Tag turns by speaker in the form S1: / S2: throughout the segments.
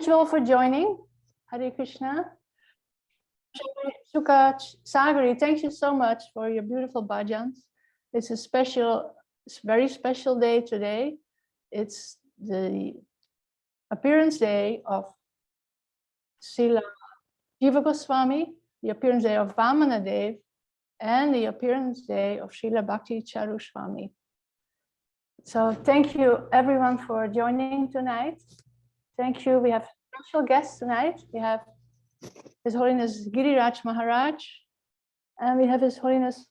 S1: Thank you all for joining. Hare Krishna. Sukha Sagari, thank you so much for your beautiful bhajans. It's a very special day today. It's the appearance day of Srila Jiva Goswami, the appearance day of Vamana Dev, and the appearance day of Srila Bhakti Charu Swami. So thank you everyone for joining tonight. Thank you. We have special guests tonight. We have His Holiness Giriraj Maharaj, and we have His Holiness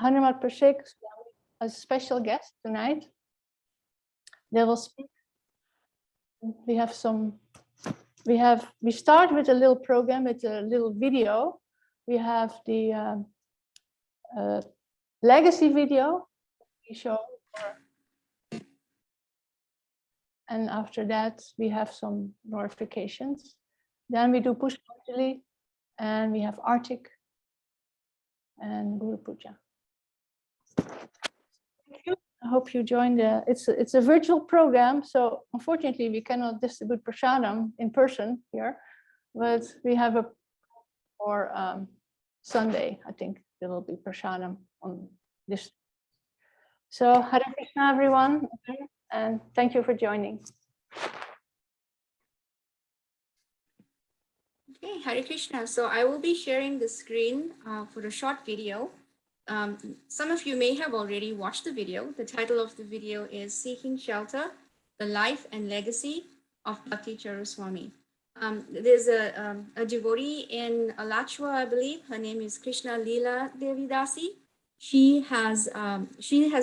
S1: Hanumat Prashek as special guest tonight. They will speak. We start with a little program, with a little video. We have the legacy video we show. And after that, we have some glorifications. Then we do Pushpanjali, and we have Artik and Guru Puja. Thank you. I hope you join it's a virtual program, so unfortunately we cannot distribute prasadam in person here, but we have for Sunday, I think there will be prasadam on this. So Hare Krishna everyone, and thank you for joining.
S2: Okay, Hare Krishna. So I will be sharing the screen for a short video. Some of you may have already watched the video. The title of the video is Seeking Shelter, the Life and Legacy of Bhakti Charu Swami. There's a devotee in Alachua, I believe. Her name is Krishna Leela Devidasi. She has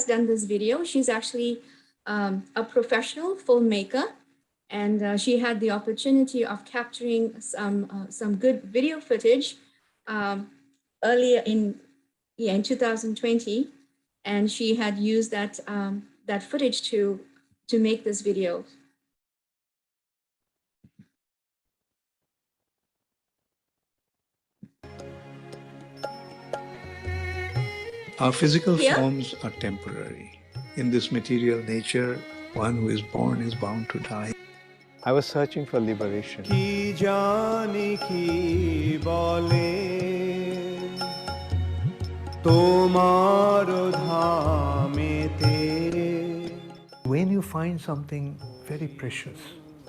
S2: done this video. She's actually a professional filmmaker, and she had the opportunity of capturing some good video footage earlier in 2020, and she had used that footage to make this video.
S3: Our physical forms are temporary. In this material nature, one who is born is bound to die. I was searching for liberation. When you find something very precious,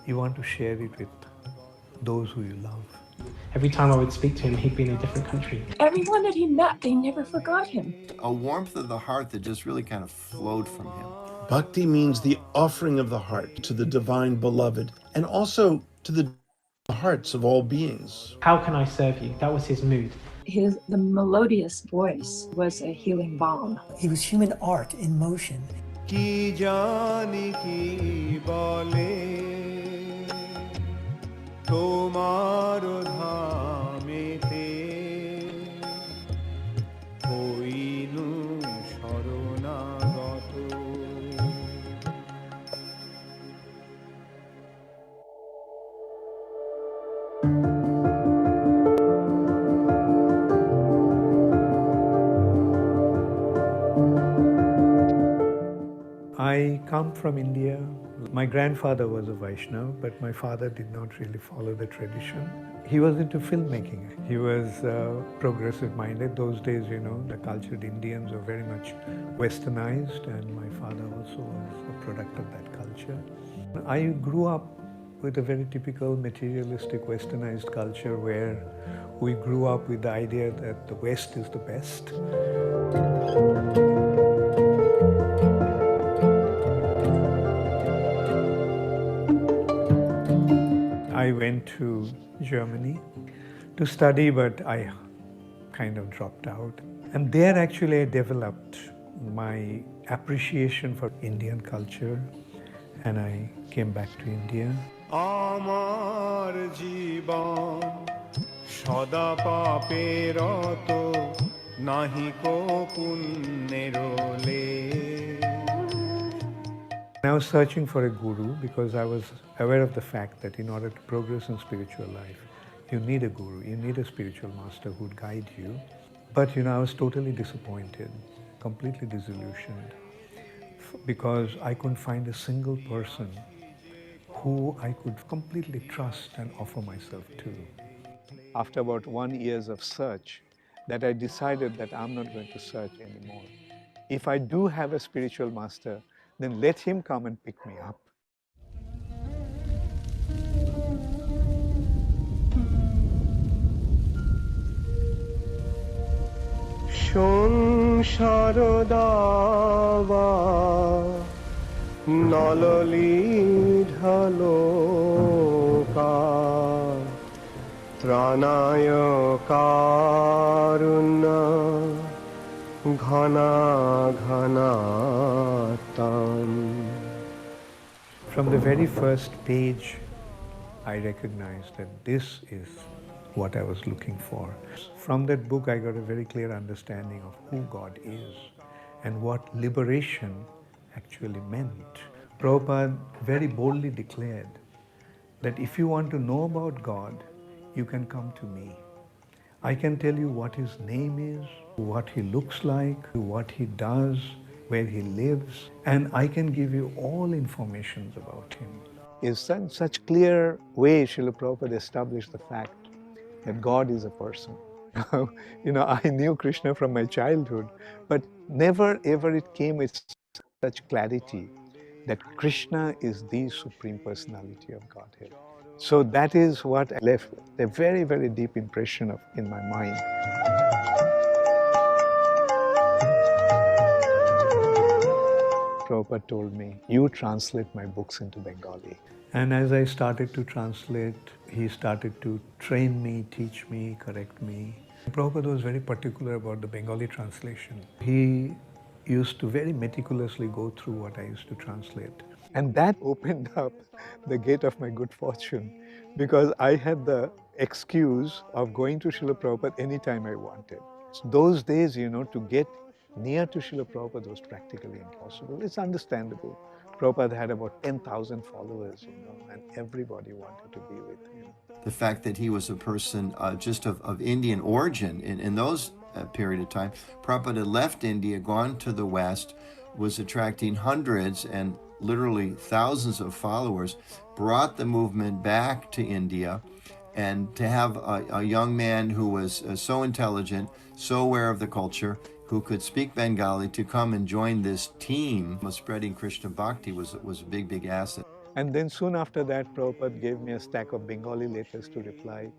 S3: you want to share it with those who you love.
S4: Every time I would speak to him, he'd be in a different country.
S5: Everyone that he met, they never forgot him.
S6: A warmth of the heart that just really kind of flowed from him.
S7: Bhakti means the offering of the heart to the divine beloved, and also to the hearts of all beings.
S4: How can I serve you? That was his mood.
S5: The melodious voice was a healing balm.
S8: He was human art in motion.
S3: I come from India. My grandfather was a Vaishnava, but my father did not really follow the tradition. He was into filmmaking. He was progressive-minded. Those days, the cultured Indians were very much westernized, and my father also was a product of that culture. I grew up with a very typical materialistic westernized culture where we grew up with the idea that the West is the best. I went to Germany to study, but I kind of dropped out. And there actually I developed my appreciation for Indian culture, and I came back to India. Amar Jiban Sada Paperato Nahiko Punnerole. I was searching for a guru because I was aware of the fact that in order to progress in spiritual life, you need a guru, you need a spiritual master who would guide you. But I was totally disappointed, completely disillusioned, because I couldn't find a single person who I could completely trust and offer myself to. After about 1 year of search, that I decided that I'm not going to search anymore. If I do have a spiritual master, then let him come and pick me up.
S9: সংসারদাবা নললি ঢালোকা ত্রাণায় কারুণ্য ঘনা ঘনাতাম.
S3: From the very first page, I recognized that this is what I was looking for. From that book, I got a very clear understanding of who God is and what liberation actually meant. Prabhupada very boldly declared that if you want to know about God, you can come to me. I can tell you what his name is, what he looks like, what he does, where he lives, and I can give you all information about him. In such clear way, Srila Prabhupada established the fact that God is a person. I knew Krishna from my childhood, but never ever it came with such clarity that Krishna is the Supreme Personality of Godhead. So that is what left a very, very deep impression in my mind. Prabhupada told me, you translate my books into Bengali. And as I started to translate, he started to train me, teach me, correct me. Prabhupada was very particular about the Bengali translation. He used to very meticulously go through what I used to translate. And that opened up the gate of my good fortune, because I had the excuse of going to Srila Prabhupada anytime I wanted. So those days, to get near to Srila Prabhupada was practically impossible. It's understandable. Prabhupada had about 10,000 followers, and everybody wanted to be with him.
S6: The fact that he was a person just of Indian origin in those period of time. Prabhupada left India, gone to the West, was attracting hundreds and literally thousands of followers, brought the movement back to India, and to have a young man who was so intelligent, so aware of the culture, who could speak Bengali, to come and join this team of spreading Krishna Bhakti was a big, big asset.
S3: And then soon after that, Prabhupada gave me a stack of Bengali letters to reply.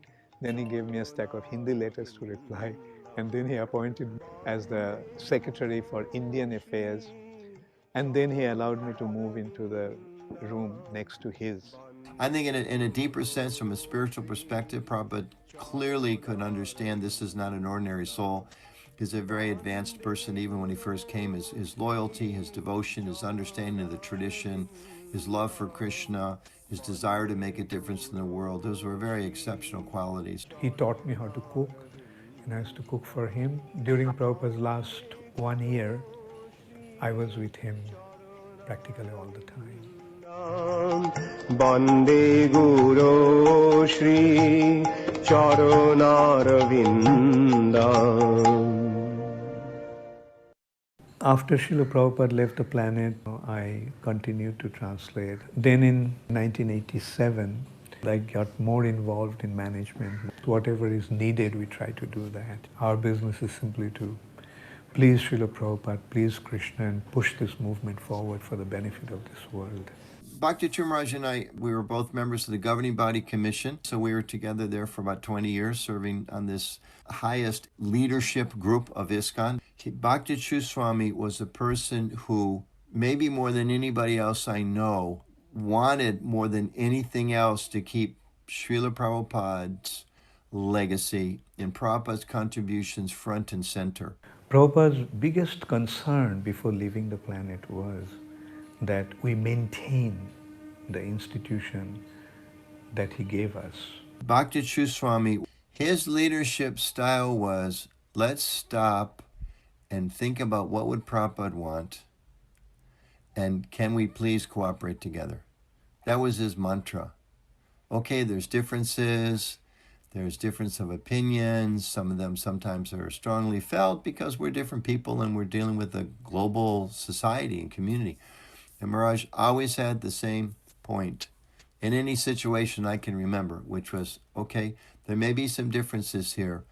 S3: Then he gave me a stack of Hindi letters to reply. And then he appointed me as the Secretary for Indian Affairs. And then he allowed me to move into the room next to his.
S6: I think in a deeper sense, from a spiritual perspective, Prabhupada clearly could understand this is not an ordinary soul. He's a very advanced person. Even when he first came, his loyalty, his devotion, his understanding of the tradition, his love for Krishna, his desire to make a difference in the world, those were very exceptional qualities.
S3: He taught me how to cook, and I used to cook for him. During Prabhupada's last 1 year, I was with him practically all the time.
S9: Bande Guru Shri Charanarvindam.
S3: After Srila Prabhupada left the planet, I continued to translate. Then in 1987, I got more involved in management. Whatever is needed, we try to do that. Our business is simply to please Srila Prabhupada, please Krishna, and push this movement forward for the benefit of this world.
S6: Bhakti Charu Swami and I, we were both members of the governing body commission, so we were together there for about 20 years, serving on this highest leadership group of ISKCON. Bhakti Charu Swami was a person who, maybe more than anybody else I know, wanted more than anything else to keep Srila Prabhupada's legacy and Prabhupada's contributions front and center.
S3: Prabhupada's biggest concern before leaving the planet was that we maintain the institution that he gave us.
S6: Bhakti Charu Swami, his leadership style was, let's stop and think about what would Prabhupada want, and can we please cooperate together? That was his mantra. Okay, there's differences, there's difference of opinions, some of them sometimes are strongly felt because we're different people and we're dealing with a global society and community. And Maharaj always had the same point. in any situation I can remember, which was, okay, there may be some differences here,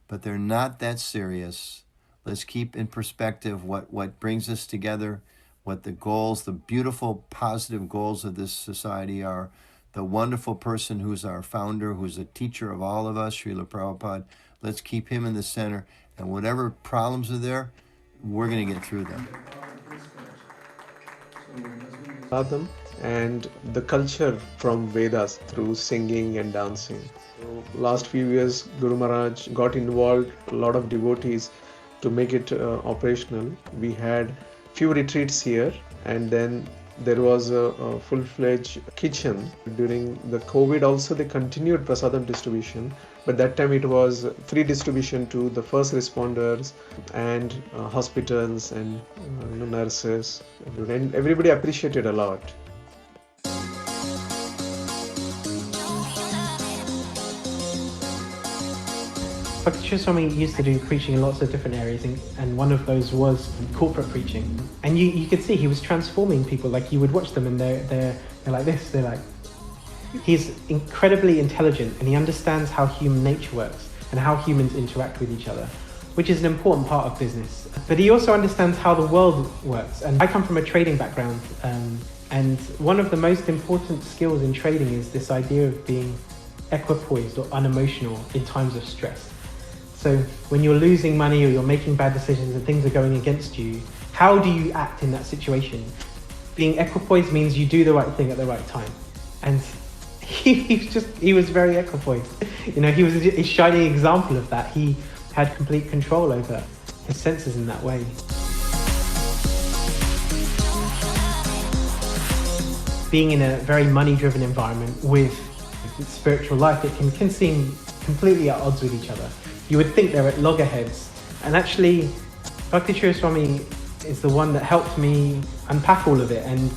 S6: but they're not that serious. Let's keep in perspective what brings us together, what the goals, the beautiful, positive goals of this society are, the wonderful person who's our founder, who's a teacher of all of us, Srila Prabhupada. Let's keep him in the center, and whatever problems are there, we're going to get through them.
S10: Them and the culture from Vedas through singing and dancing. So last few years, Guru Maharaj got involved, a lot of devotees to make it operational. We had few retreats here, and then there was a full-fledged kitchen. During the COVID also they continued prasadam distribution, but that time it was free distribution to the first responders and hospitals and nurses, and everybody appreciated a lot.
S4: Bhakti Charu Swami used to do preaching in lots of different areas, and one of those was corporate preaching. And you could see he was transforming people. Like, you would watch them and they're like this, they're like... He's incredibly intelligent, and he understands how human nature works and how humans interact with each other, which is an important part of business. But he also understands how the world works. And I come from a trading background, and one of the most important skills in trading is this idea of being equipoised or unemotional in times of stress. So when you're losing money or you're making bad decisions and things are going against you, how do you act in that situation? Being equipoised means you do the right thing at the right time. And he was very equipoised. You know, he was a shining example of that. He had complete control over his senses in that way. Being in a very money-driven environment with spiritual life, it can seem completely at odds with each other. You would think they're at loggerheads. And actually, Bhakti Charu Swami is the one that helped me unpack all of it and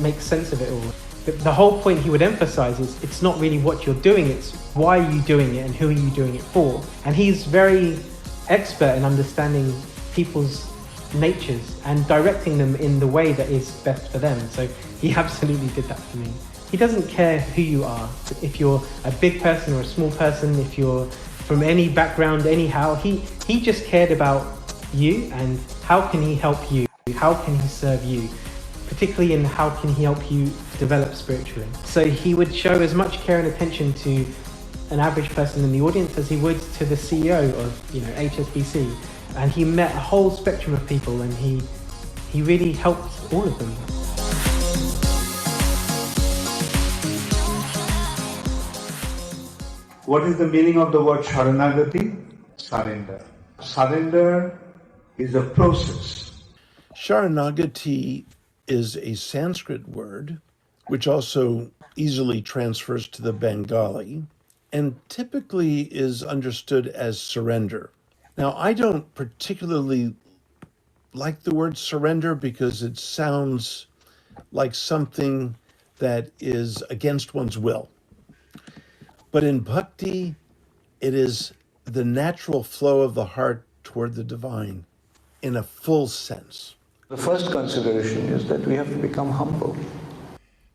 S4: make sense of it all. The whole point he would emphasize is it's not really what you're doing, it's why are you doing it and who are you doing it for. And he's very expert in understanding people's natures and directing them in the way that is best for them. So he absolutely did that for me. He doesn't care who you are, if you're a big person or a small person, if you're from any background, anyhow. He just cared about you and how can he help you, how can he serve you, particularly in how can he help you develop spiritually. So he would show as much care and attention to an average person in the audience as he would to the CEO of, you know, HSBC. And he met a whole spectrum of people, and he really helped all of them.
S3: What is the meaning of the word Sharanagati? Surrender. Surrender is a process.
S7: Sharanagati is a Sanskrit word, which also easily transfers to the Bengali, and typically is understood as surrender. Now, I don't particularly like the word surrender because it sounds like something that is against one's will. But in bhakti, it is the natural flow of the heart toward the divine in a full sense.
S3: The first consideration is that we have to become humble.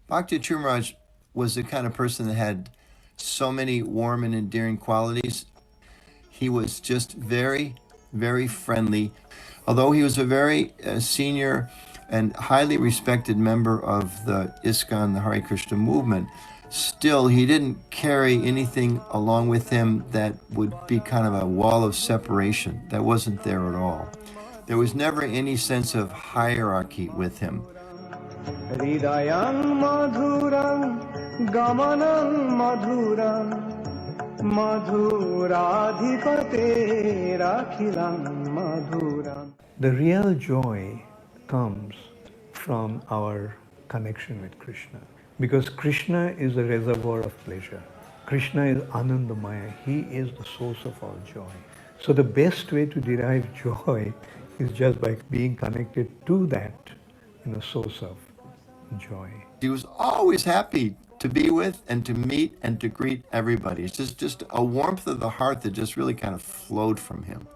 S6: Bhakti Charu Maharaj was the kind of person that had so many warm and endearing qualities. He was just very, very friendly. Although he was a very senior and highly respected member of the ISKCON, the Hare Krishna movement, still he didn't carry anything along with him that would be kind of a wall of separation. That wasn't there at all. There was never any sense of hierarchy with him.
S9: Hridayam madhuram gamanam madhuram madhuradhipate rakhilam madhuram.
S3: The real joy comes from our connection with Krishna. Because Krishna is a reservoir of pleasure. Krishna is Anandamaya. He is the source of our joy. So the best way to derive joy is just by being connected to that, source of joy.
S6: He was always happy to be with and to meet and to greet everybody. It's just a warmth of the heart that just really kind of flowed from him.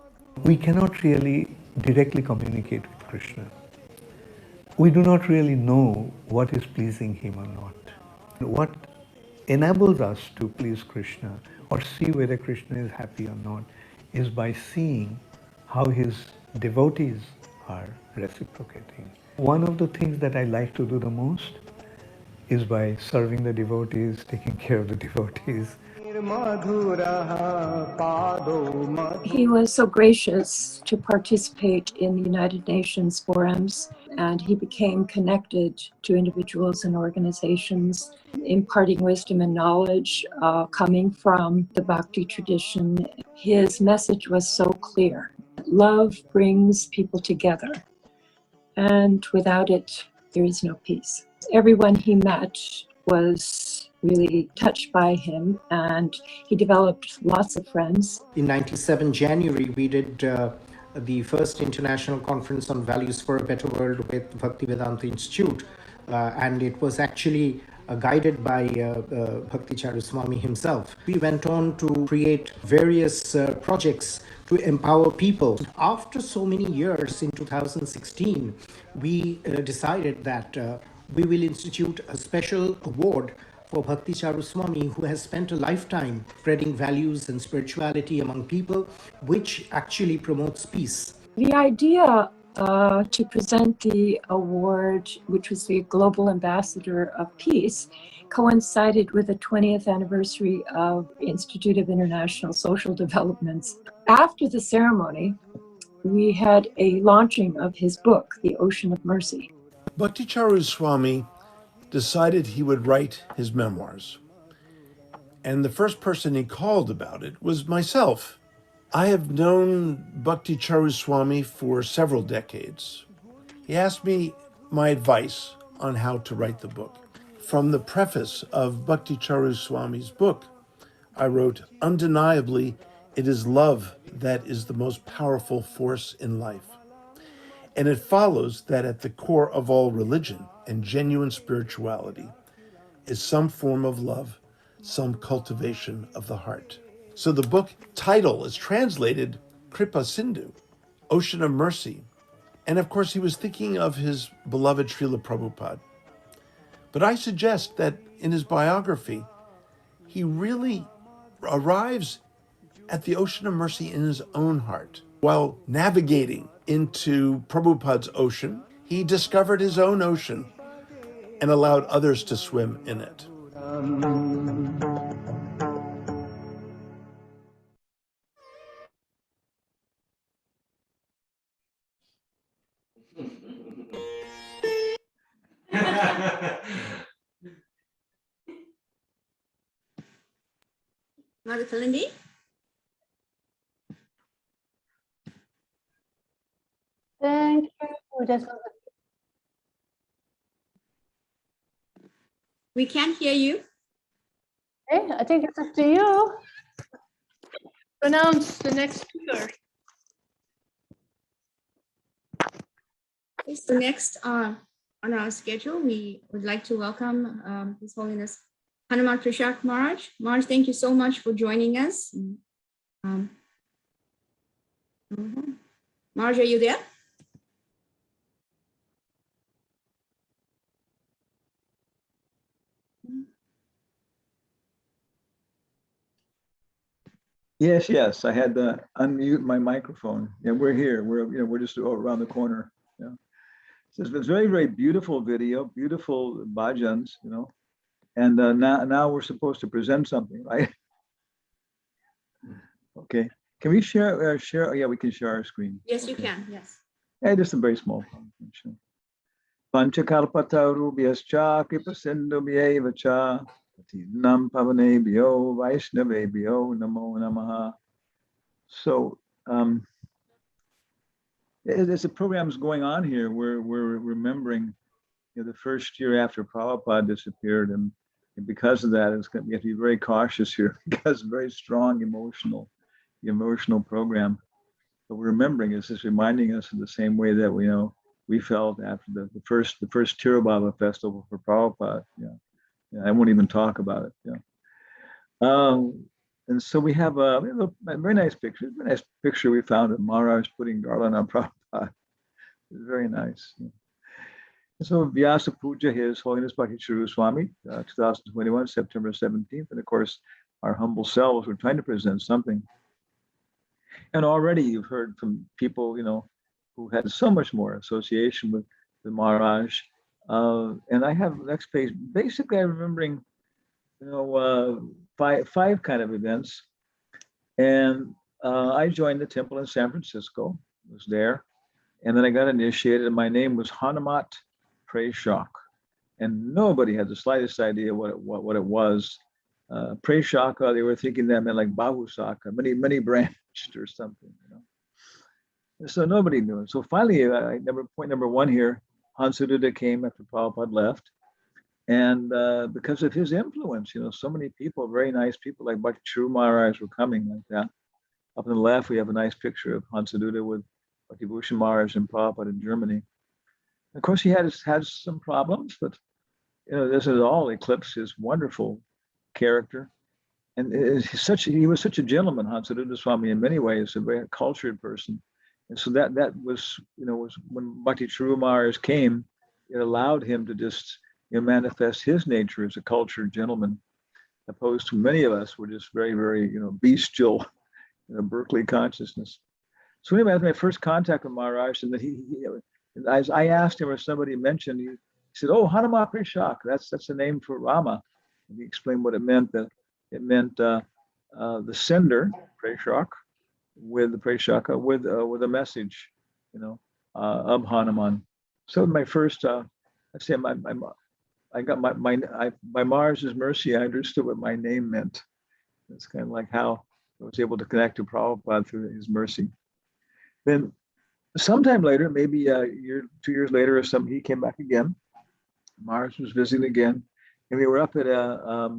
S3: We cannot really directly communicate with Krishna. We do not really know what is pleasing him or not. What enables us to please Krishna or see whether Krishna is happy or not is by seeing how his devotees are reciprocating. One of the things that I like to do the most is by serving the devotees, taking care of the devotees.
S5: He was so gracious to participate in the United Nations forums, and he became connected to individuals and organizations, imparting wisdom and knowledge coming from the Bhakti tradition. His message was so clear. Love brings people together, and without it, there is no peace. Everyone he met was really touched by him, and he developed lots of friends.
S4: In 97 January, we did the first international conference on values for a better world with Bhaktivedanta Institute, and it was actually guided by Bhakti Charu Swami himself. We went on to create various projects to empower people. After so many years, in 2016, we decided that we will institute a special award for Bhakti Charu Swami, who has spent a lifetime spreading values and spirituality among people, which actually promotes peace.
S5: The idea to present the award, which was the Global Ambassador of Peace, coincided with the 20th anniversary of Institute of International Social Developments. After the ceremony, we had a launching of his book, The Ocean of Mercy.
S7: Bhakti Charu Swami decided he would write his memoirs. And the first person he called about it was myself. I have known Bhakti Charu Swami for several decades. He asked me my advice on how to write the book. From the preface of Bhakti Charu Swami's book, I wrote, "Undeniably, it is love that is the most powerful force in life. And it follows that at the core of all religion and genuine spirituality is some form of love, some cultivation of the heart." So the book title is translated Kripa Sindhu, Ocean of Mercy. And of course, he was thinking of his beloved Srila Prabhupada. But I suggest that in his biography, he really arrives at the Ocean of Mercy in his own heart. While navigating into Prabhupada's ocean, he discovered his own ocean and allowed others to swim in it.
S2: Mother Kalindi?
S1: Thank you.
S2: We can't hear you.
S1: Okay, I think it's up to you. Pronounce the next speaker.
S2: Okay, so next on our schedule, we would like to welcome His Holiness Hanuman Krishak Maharaj. Maharaj, thank you so much for joining us. Maharaj, are you there?
S11: Yes. I had to unmute my microphone. Yeah, we're here. We're just around the corner. Yeah. So it's a very, very beautiful video, beautiful bhajans, And now we're supposed to present something, right? Okay. Can we share? Oh, yeah, we can share our screen.
S2: Yes, you can. Yes.
S11: Yeah, just a very small function. Panchakalpatarubyascha kripasindubhyevacha patinam pavanebhyo vaishnavebhyo namo namaha. So there's a program's going on here where we're remembering the first year after Prabhupada disappeared, and because of that, we have to be very cautious here because very strong emotional program. But we're remembering is just reminding us in the same way that we felt after the first Tirubhava festival for Prabhupada. I won't even talk about it. And so we have a very nice picture. Very nice picture we found of Maharaj putting garland on Prabhupada. It's very nice. So Vyasa-puja, His Holiness Bhakti Charu Swami, 2021, September 17th. And of course, our humble selves, we're trying to present something. And already you've heard from people, who had so much more association with the Maharaj. And I have the next page. Basically, I'm remembering, five kind of events. And I joined the temple in San Francisco, was there. And then I got initiated, and my name was Hanumat Preshak. And nobody had the slightest idea what it was. Preshaka, they were thinking that meant like Bahusaka, many branched or something, So nobody knew it. So finally, point number one here, Hansaduta came after Prabhupada left. And because of his influence, so many people, very nice people like Bhakti Charu Maharaj were coming like that. Up on the left, we have a nice picture of Hansaduta with Bhakti Bhushan Maharaj and Prabhupada in Germany. Of course, he had some problems, but this is all eclipse his wonderful character. And he was such a gentleman, Hansaduta Swami, in many ways, a very cultured person. And so that was when Bhakti Charu Maharaj came, it allowed him to just manifest his nature as a cultured gentleman, opposed to many of us were just very, very, bestial, Berkeley consciousness. So anyway, I had my first contact with Maharaj, and then as I asked him, or somebody mentioned, he said, "Oh, Hanumat Preshak, that's the name for Rama." And he explained what it meant. That it meant the sender, Preshak, with the Preshaka, with a message, of Hanuman. So my first, I got by Maharaj's mercy, I understood what my name meant. It's kind of like how I was able to connect to Prabhupada through his mercy. Then sometime later, maybe a year, 2 years later or something, he came back again. Maharaj was visiting again, and we were up at a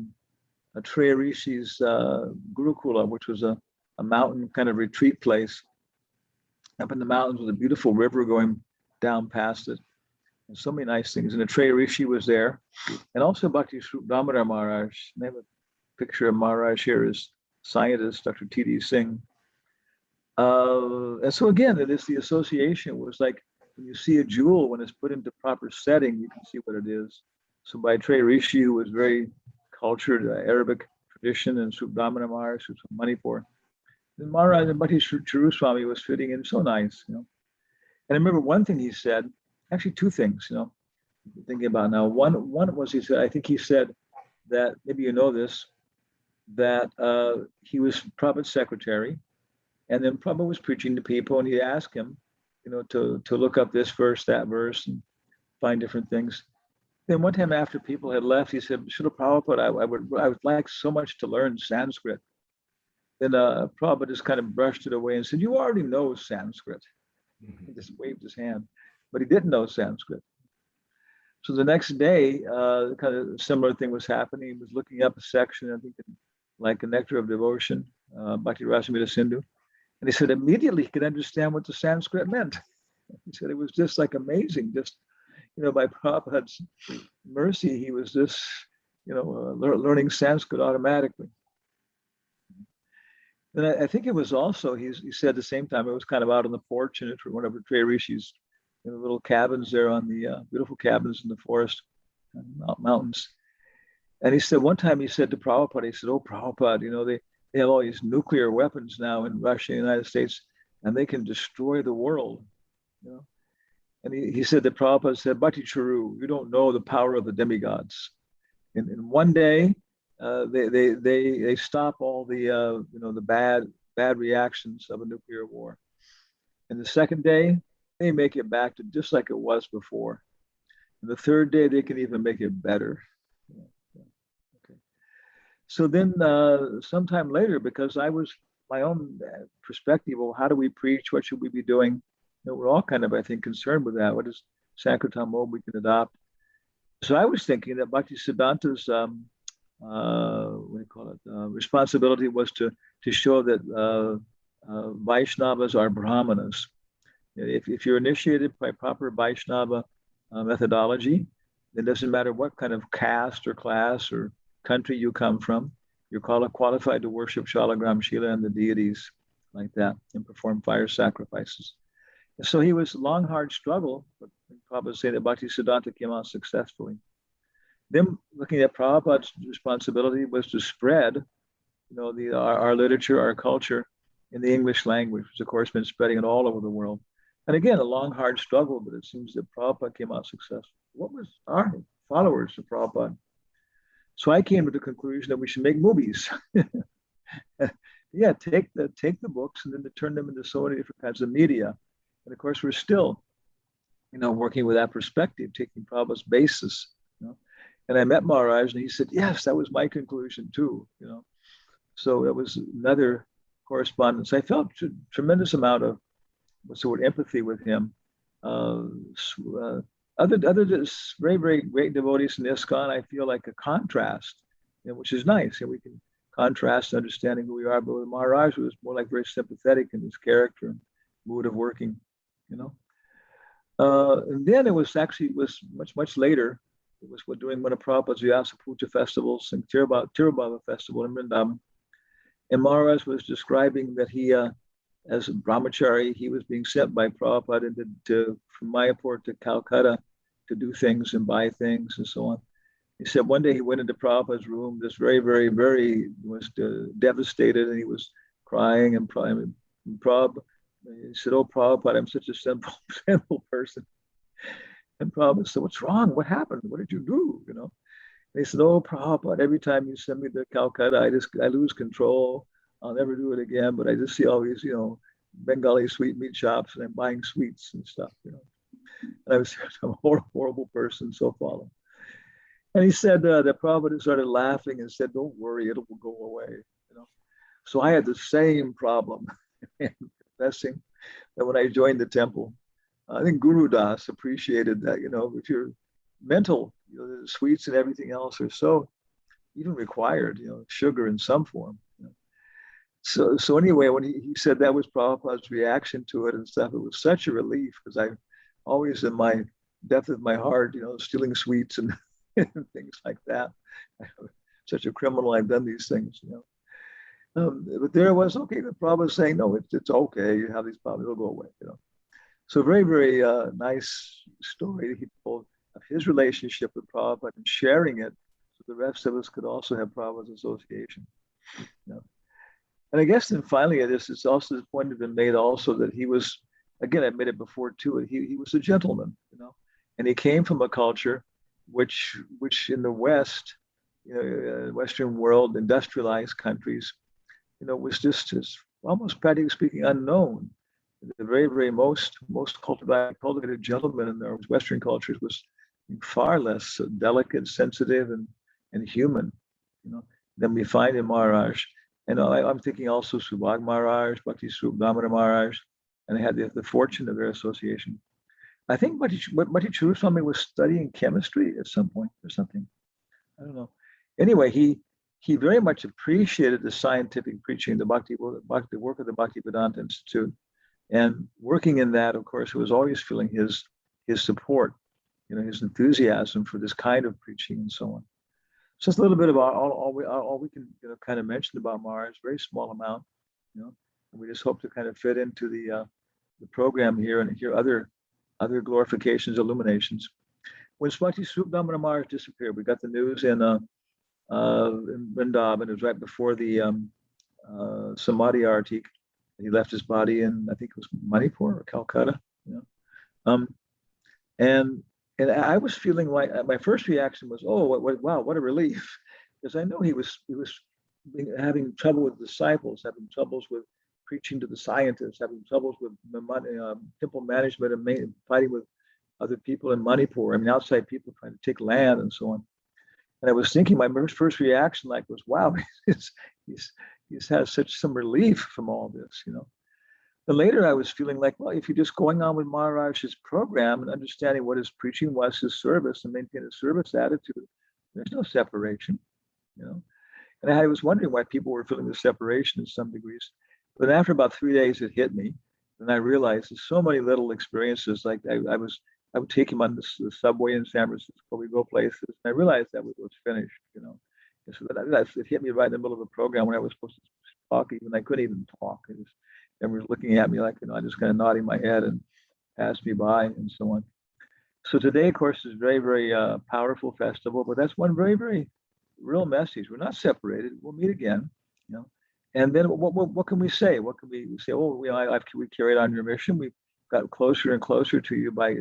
S11: Treya Rishi's Gurukula, which was a mountain kind of retreat place up in the mountains with a beautiful river going down past it. And so many nice things. And the Treya Rishi was there. And also Bhakti Damodar Maharaj. And I have a picture of Maharaj here as scientist, Dr. T.D. Singh. And so again, it is the association was like when you see a jewel, when it's put into proper setting, you can see what it is. So by Treya Rishi, who was very cultured Arabic tradition, and Subdhamana Maharaj, who's from Manipur. And Maharaj and Bhakti Charu Swami was fitting in so nice, And I remember one thing he said, actually two things, thinking about now. One was he said that, maybe you know this, that he was Prabhupada's secretary, and then Prabhupada was preaching to people, and he asked him, to look up this verse, that verse, and find different things. Then one time after people had left, he said, Srila Prabhupada, I would like so much to learn Sanskrit. Then Prabhupada just kind of brushed it away and said, "You already know Sanskrit." He just waved his hand, but he didn't know Sanskrit. So the next day, kind of a similar thing was happening. He was looking up a section, I think, like a Nectar of Devotion, Bhakti Rasamrita Sindhu. And he said immediately he could understand what the Sanskrit meant. He said it was just like amazing, just, by Prabhupada's mercy, he was just, learning Sanskrit automatically. And I think it was also, he said at the same time, it was kind of out on the porch and for one of the Treya Rishis, little cabins there on the beautiful cabins in the forest, mountains. And he said, one time he said to Prabhupada, he said, "Oh, Prabhupada, they have all these nuclear weapons now in Russia and the United States, and they can destroy the world." And he said that Prabhupada said, "Bhakti Charu, you don't know the power of the demigods. In one day, they stop all the the bad reactions of a nuclear war. And the second day, they make it back to just like it was before. And the third day, they can even make it better." Okay. So then sometime later, because I was my own perspective, well, how do we preach? What should we be doing? We're all kind of, I think, concerned with that. What is Sankirtan mode we can adopt? So I was thinking that Bhakti Siddhanta's responsibility was to show that Vaishnavas are Brahmanas. If you're initiated by proper Vaishnava methodology, it doesn't matter what kind of caste or class or country you come from, you're qualified to worship Shalagram Shila and the deities like that and perform fire sacrifices. So he was a long, hard struggle, but Prabhupada say that Bhakti Siddhanta came out successfully. Then looking at Prabhupada's responsibility was to spread, our literature, our culture in the English language, which of course been spreading it all over the world. And again, a long, hard struggle, but it seems that Prabhupada came out successful. What was our followers of Prabhupada? So I came to the conclusion that we should make movies. Yeah, take the books and then to turn them into so many different kinds of media. And of course, we're still, working with that perspective, taking Prabhupada's basis. And I met Maharaj, and he said, "Yes, that was my conclusion too." So that was another correspondence. I felt a tremendous amount of empathy with him. Other very, very great devotees in ISKCON, I feel like a contrast, which is nice. And we can contrast understanding who we are. But with Maharaj, was more like very sympathetic in his character and mood of working, And then it was much later. It was during one of Prabhupada's Vyasa-puja festivals and Tirubhava festival in Vrindavan. And Maharaj was describing that he, as a brahmachari, he was being sent by Prabhupada from Mayapur to Calcutta to do things and buy things and so on. He said one day he went into Prabhupada's room, just very, very, very, was devastated, and he was crying. And Prabhupada, he said, "Oh, Prabhupada, I'm such a sinful person." And Prabhupada said, "What's wrong? What happened? What did you do?" And he said, "Oh, Prabhupada, every time you send me to Calcutta, I lose control. I'll never do it again. But I just see all these, Bengali sweetmeat shops, and I'm buying sweets and stuff, And I was a horrible person, so follow." And he said that Prabhupada started laughing and said, "Don't worry, it will go away." So I had the same problem, confessing that when I joined the temple, I think Guru Das appreciated that, if you're mental, the sweets and everything else are so even required, sugar in some form. So anyway, when he said that was Prabhupada's reaction to it and stuff, it was such a relief, because I always in my depth of my heart, stealing sweets and, and things like that. I'm such a criminal, I've done these things, but there was, okay, the Prabhupada saying, "No, it's okay, you have these problems, it'll go away, So very, very nice story he told of his relationship with Prabhupada and sharing it so the rest of us could also have Prabhupada's association. And I guess then finally, it's also the point has been made also that he was, again, I made it before too, he was a gentleman, and he came from a culture which in the West, Western world, industrialized countries, was just as almost practically speaking unknown. The very, very most cultivated gentleman in their Western cultures was far less delicate, sensitive, and human, than we find in Maharaj. And I'm thinking also Subhag Maharaj, Bhakti Swarup Damodar Maharaj, and I had the fortune of their association. I think Bhakti Charu Swami was studying chemistry at some point or something. I don't know. Anyway, he very much appreciated the scientific preaching, the work of the Bhaktivedanta Institute. And working in that, of course, was always feeling his support, his enthusiasm for this kind of preaching and so on. So it's a little bit about all we can kind of mention about Maharaj, very small amount, and we just hope to kind of fit into the program here and hear other glorifications, illuminations. When Bhakti Swarup Damodar Maharaj disappeared, we got the news in Vrindavan. It was right before the Samadhi Artik. He left his body in, I think it was Manipur or Calcutta. And I was feeling like my first reaction was, "Oh, wow, what a relief," because I know he was having trouble with disciples, having troubles with preaching to the scientists, having troubles with temple management and fighting with other people in Manipur. I mean, outside people trying to take land and so on. And I was thinking, my first reaction was, "Wow, he's had some relief from all this, But later I was feeling like, well, if you're just going on with Maharaj's program and understanding what his preaching was, his service, and maintain a service attitude, there's no separation, And I was wondering why people were feeling the separation in some degrees. But after about 3 days, it hit me. And I realized there's so many little experiences. Like I would take him on the subway in San Francisco, we go places. And I realized that was finished, And so it hit me right in the middle of a program when I was supposed to talk, even I couldn't even talk. Everyone was looking at me like, I just kind of nodding my head. And pass me by, and so on. So today, of course, is a very, very powerful festival, but that's one very, very real message. We're not separated. We'll meet again, you know. And then what can we say? What can we say? Oh, we carried on your mission. We got closer and closer to you by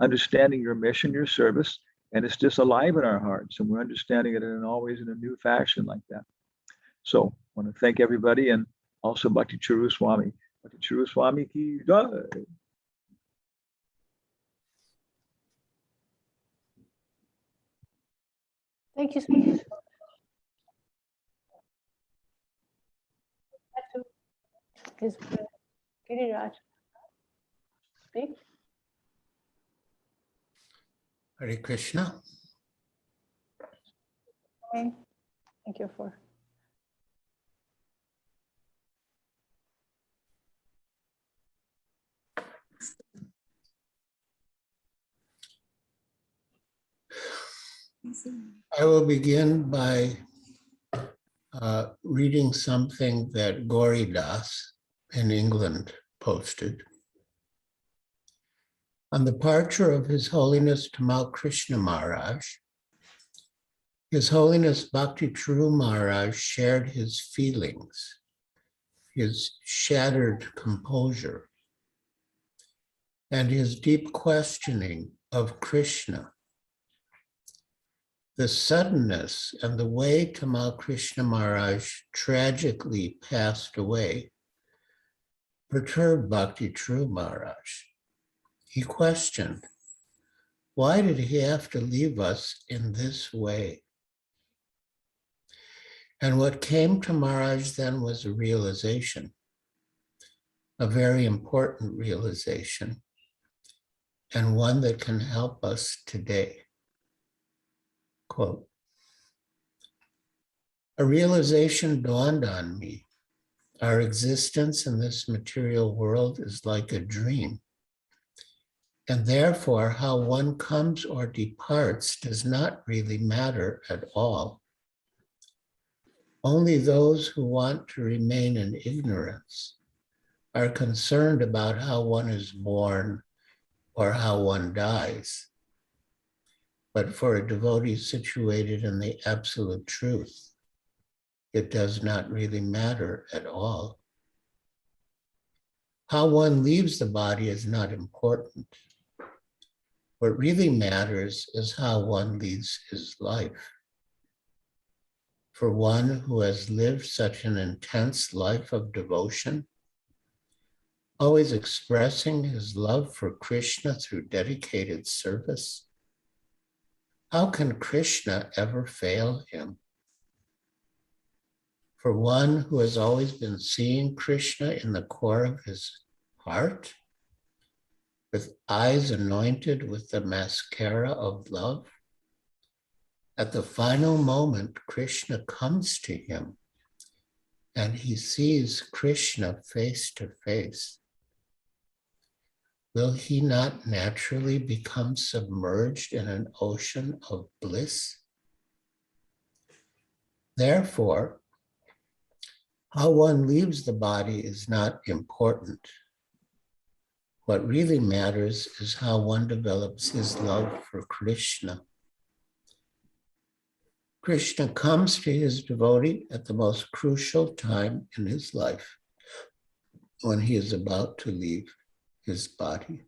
S11: understanding your mission, your service, and it's just alive in our hearts, and we're understanding it always in a new fashion like that. So I want to thank everybody, and also Bhakti Charu Swami. Bhakti Charu Swami ki jai.
S1: Thank you so much. Is Giriraj speak?
S12: Hare Krishna.
S1: Okay. Thank you for.
S12: I will begin by reading something that Gauri Das in England posted. On the departure of His Holiness Tamal Krishna Maharaj, His Holiness Bhakti Charu Maharaj shared his feelings, his shattered composure, and his deep questioning of Krishna. The suddenness and the way Tamal Krishna Maharaj tragically passed away perturbed Bhakti Charu Maharaj. He questioned, why did he have to leave us in this way? And what came to Maharaj then was a realization, a very important realization, and one that can help us today. Quote, a realization dawned on me. Our existence in this material world is like a dream. And therefore, how one comes or departs does not really matter at all. Only those who want to remain in ignorance are concerned about how one is born or how one dies. But for a devotee situated in the absolute truth, it does not really matter at all. How one leaves the body is not important. What really matters is how one leads his life. For one who has lived such an intense life of devotion, always expressing his love for Krishna through dedicated service, how can Krishna ever fail him? For one who has always been seeing Krishna in the core of his heart, with eyes anointed with the mascara of love, at the final moment, Krishna comes to him and he sees Krishna face to face. Will he not naturally become submerged in an ocean of bliss? Therefore, how one leaves the body is not important. What really matters is how one develops his love for Krishna. Krishna comes to his devotee at the most crucial time in his life, when he is about to leave his body.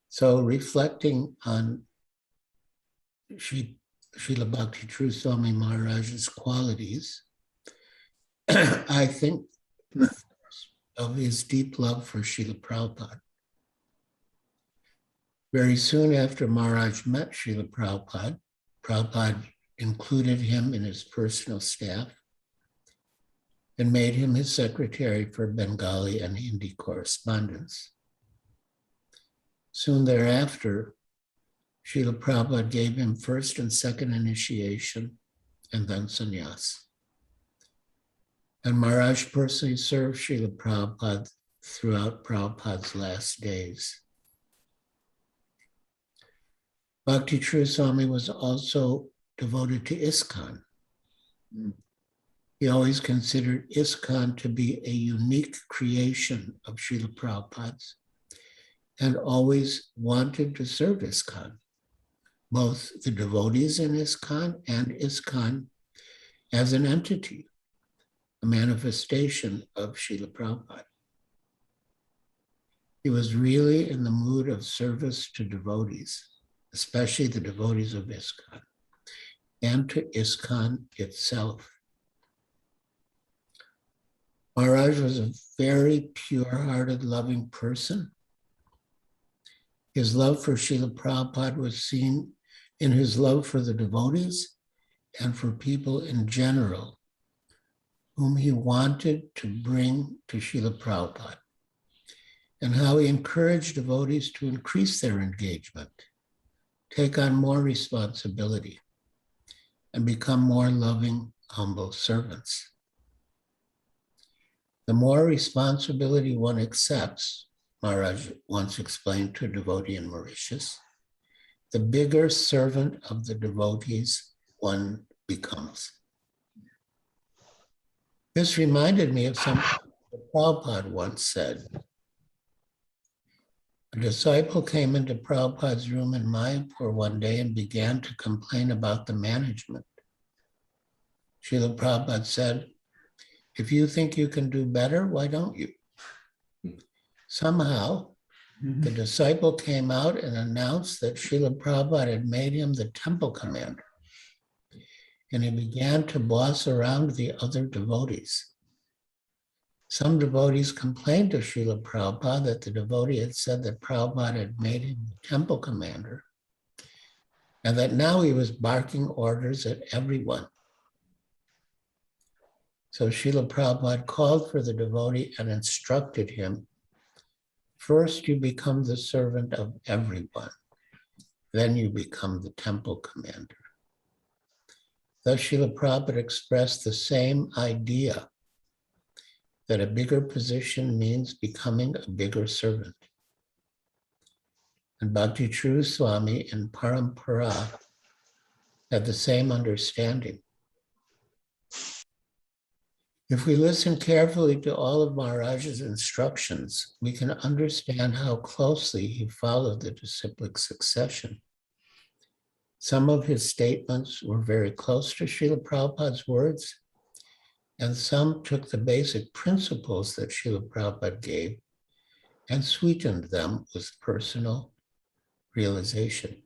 S12: So reflecting on Srila Bhakti Charu Swami Maharaj's qualities, I think of his deep love for Srila Prabhupada. Very soon after Maharaj met Srila Prabhupada, Prabhupada included him in his personal staff and made him his secretary for Bengali and Hindi correspondence. Soon thereafter, Srila Prabhupada gave him first and second initiation and then sannyas. And Maharaj personally served Srila Prabhupada throughout Prabhupada's last days. Bhakti Charu Swami was also devoted to ISKCON. He always considered ISKCON to be a unique creation of Srila Prabhupada's and always wanted to serve ISKCON, both the devotees in ISKCON and ISKCON as an entity, a manifestation of Srila Prabhupada. He was really in the mood of service to devotees, especially the devotees of ISKCON, and to ISKCON itself. Maharaj was a very pure-hearted, loving person. His love for Srila Prabhupada was seen in his love for the devotees and for people in general, whom he wanted to bring to Srila Prabhupada, and how he encouraged devotees to increase their engagement, take on more responsibility, and become more loving, humble servants. The more responsibility one accepts, Maharaj once explained to a devotee in Mauritius, the bigger servant of the devotees one becomes. This reminded me of something that Prabhupada once said. A disciple came into Prabhupada's room in Mayapur one day and began to complain about the management. Srila Prabhupada said, "If you think you can do better, why don't you?" Somehow, the disciple came out and announced that Srila Prabhupada had made him the temple commander. And he began to boss around the other devotees. Some devotees complained to Srila Prabhupada that the devotee had said that Prabhupada had made him the temple commander, and that now he was barking orders at everyone. So Srila Prabhupada called for the devotee and instructed him, "First you become the servant of everyone, then you become the temple commander." Thus Srila Prabhupada expressed the same idea, that a bigger position means becoming a bigger servant. And Bhakti Charu Swami in Parampara had the same understanding. If we listen carefully to all of Maharaj's instructions, we can understand how closely he followed the disciplic succession. Some of his statements were very close to Srila Prabhupada's words, and some took the basic principles that Srila Prabhupada gave and sweetened them with personal realization.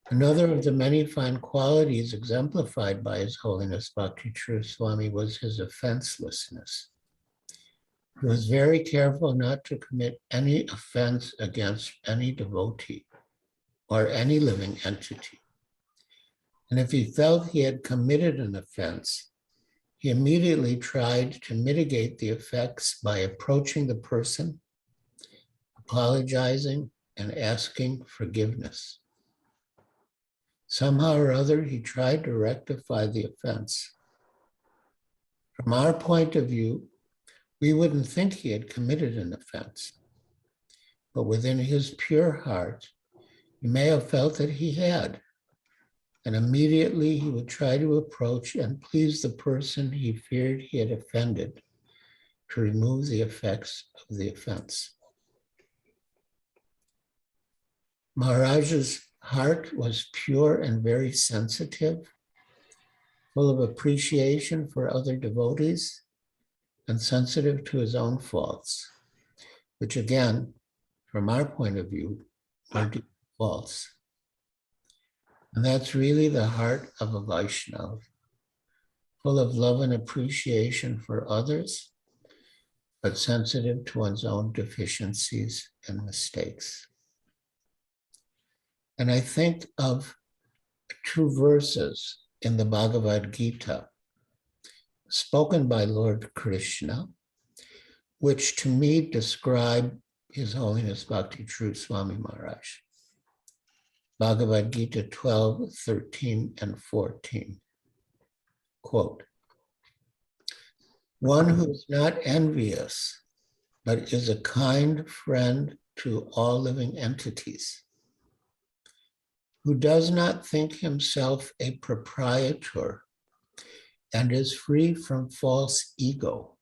S12: Another of the many fine qualities exemplified by His Holiness Bhakti Charu Swami was his offenselessness. He was very careful not to commit any offense against any devotee or any living entity. And if he felt he had committed an offense, he immediately tried to mitigate the effects by approaching the person, apologizing, and asking forgiveness. Somehow or other, he tried to rectify the offense. From our point of view, we wouldn't think he had committed an offense, but within his pure heart, he may have felt that he had, and immediately he would try to approach and please the person he feared he had offended to remove the effects of the offense. Maharaj's heart was pure and very sensitive, full of appreciation for other devotees, and sensitive to his own faults, which again, from our point of view, are deep faults. And that's really the heart of a Vaishnava, full of love and appreciation for others, but sensitive to one's own deficiencies and mistakes. And I think of two verses in the Bhagavad-Gita spoken by Lord Krishna, which to me describe His Holiness Bhakti Charu Swami Maharaj. Bhagavad-Gita 12, 13, and 14. Quote, "One who is not envious, but is a kind friend to all living entities, who does not think himself a proprietor and is free from false ego,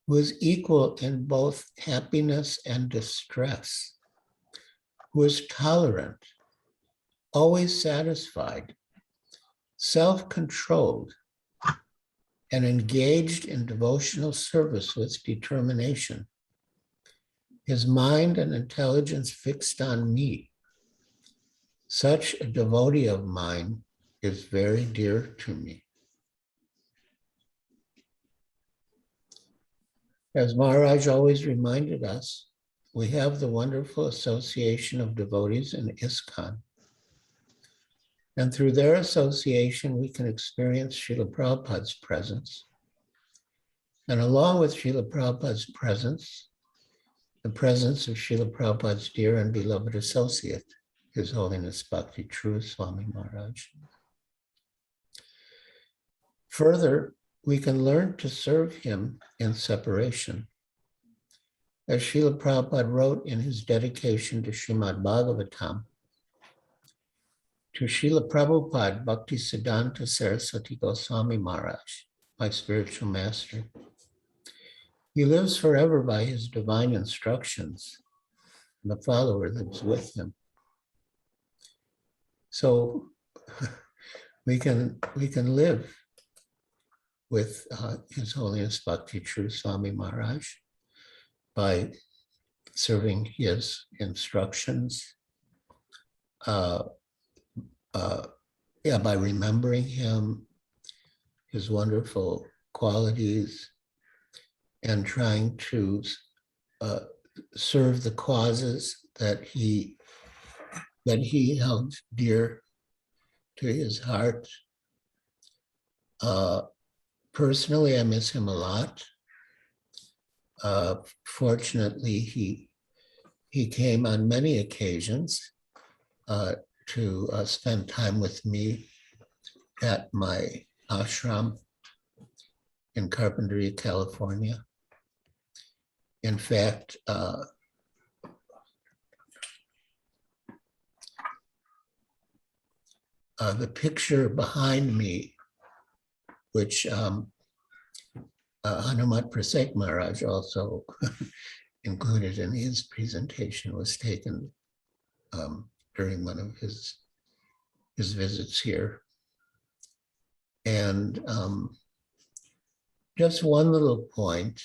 S12: who is equal in both happiness and distress, who is tolerant, always satisfied, self-controlled, and engaged in devotional service with determination, his mind and intelligence fixed on me. Such a devotee of mine is very dear to me. As Maharaj always reminded us, we have the wonderful association of devotees in ISKCON. And through their association, we can experience Srila Prabhupada's presence. And along with Srila Prabhupada's presence, the presence of Srila Prabhupada's dear and beloved associate, His Holiness Bhakti Charu Swami Maharaj. Further, we can learn to serve him in separation. As Srila Prabhupada wrote in his dedication to Srimad Bhagavatam, to Srila Prabhupada Bhakti Siddhanta Saraswati Goswami Maharaj, my spiritual master. He lives forever by his divine instructions, and the follower lives with him. So we can live with His Holiness Bhakti Charu Swami Maharaj by serving his instructions, by remembering him, his wonderful qualities, and trying to serve the causes that he held dear to his heart. Personally, I miss him a lot. Fortunately, he came on many occasions to spend time with me at my ashram in Carpinteria, California. In fact, the picture behind me, which Hanumat Prasad Maharaj also included in his presentation, was taken during one of his visits here. And just one little point,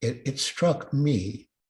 S12: it struck me